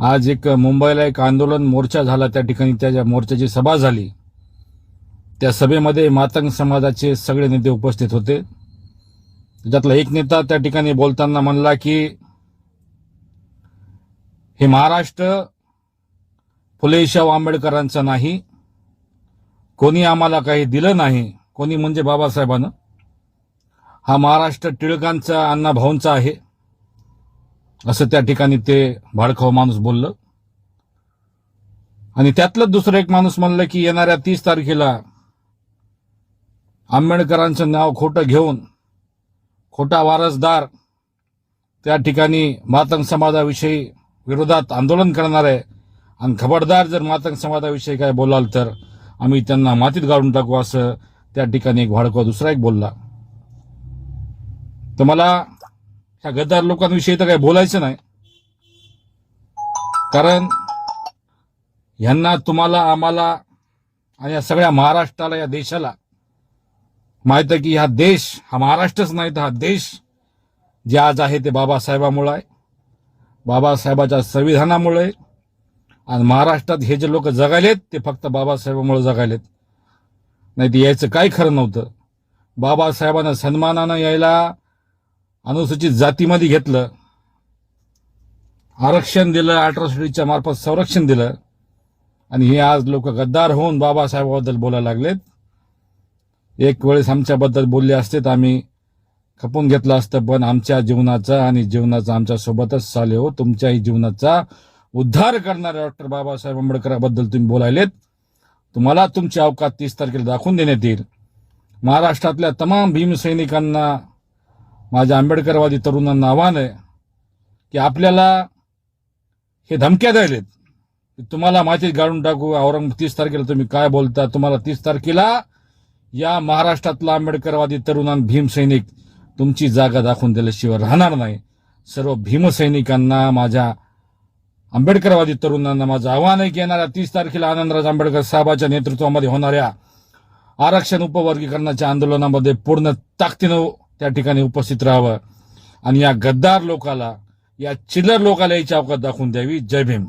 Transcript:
आज एक मुंबईला एक आंदोलन मोर्चा झाला, त्या ठिकाणी त्या मोर्चाची सभा झाली। त्या सभेमध्ये मातंग समाजाचे सगळे नेते उपस्थित होते। त्यातला एक नेता त्या ठिकाणी बोलताना म्हणला की हे महाराष्ट्र फुले शाहू आंबेडकरांचं नाही, कोणी आम्हाला काही दिलं नाही, कोणी म्हणजे बाबासाहेबांना, हा महाराष्ट्र टिळकांचा अण्णा भाऊंचा आहे, असं त्या ठिकाणी ते भाडखाऊ माणूस बोललं। आणि त्यातलं दुसरं एक माणूस म्हणलं की येणाऱ्या 30 तारखेला आंबेडकरांचं नाव खोटं घेऊन खोटा वारसदार त्या ठिकाणी मातंग समाजाविषयी विरोधात आंदोलन करणार आहे, आणि खबरदार जर मातंग समाजाविषयी काय बोलाल तर आम्ही त्यांना मातीत गाडून टाकू, असं त्या ठिकाणी एक भाडखाऊ दुसरा एक बोलला। तर मला ह्या गद्दार लोकांविषयी तर काही बोलायचं नाही, कारण ह्यांना, तुम्हाला, आम्हाला आणि या सगळ्या महाराष्ट्राला, या देशाला माहित आहे की हा देश, हा महाराष्ट्रच नाही तर हा देश जे आज आहे ते बाबासाहेबांमुळे आहे, बाबासाहेबाच्या संविधानामुळे। आणि महाराष्ट्रात हे जे लोक जगायलेत ते फक्त बाबासाहेबांमुळे जगायलेत, नाही तर यायचं काही खरं नव्हतं। बाबासाहेबांना सन्मानानं यायला अनुसूचित जातीमध्ये घेतलं, आरक्षण दिलं, अॅट्रॉसिटीच्या मार्फत संरक्षण दिलं, आणि हे आज लोक गद्दार होऊन बाबासाहेबाबद्दल बोलायला लागलेत। एक वेळेस आमच्याबद्दल बोलले असते तर आम्ही खपून घेतलं असतं, पण आमच्या जीवनाचा आणि जीवनाचा आमच्या सोबतच चाले हो, तुमच्याही जीवनाचा उद्धार करणाऱ्या डॉक्टर बाबासाहेब आंबेडकरांबद्दल तुम्ही बोलायलेत, तुम्हाला तुमची अवकात 30 तारखेला दाखवून देण्यात येईल। महाराष्ट्रातल्या तमाम भीमसैनिकांना, माझ्या आंबेडकरवादी तरुणांना आव्हान आहे की आपल्याला हे धमक्या द्यायलेत की तुम्हाला मातीत गाडून टाकू, 30 तारखेला तुम्ही काय बोलता, तुम्हाला 30 तारखेला या महाराष्ट्रातला आंबेडकरवादी तरुण भीमसैनिक तुमची जागा दाखवून दिल्याशिवाय राहणार नाही। सर्व भीमसैनिकांना, माझ्या आंबेडकरवादी तरुणांना माझं आव्हान आहे की येणाऱ्या 30 तारखेला आनंदराज आंबेडकर साहेबांच्या नेतृत्वामध्ये होणाऱ्या आरक्षण उपवर्गीकरणाच्या आंदोलनामध्ये पूर्ण ताकदीनं त्या ठिकाणी उपस्थित राहावं, आणि या गद्दार लोकाला, या चिल्लर लोकाला याची अवकात दाखवून द्यावी। जय भीम।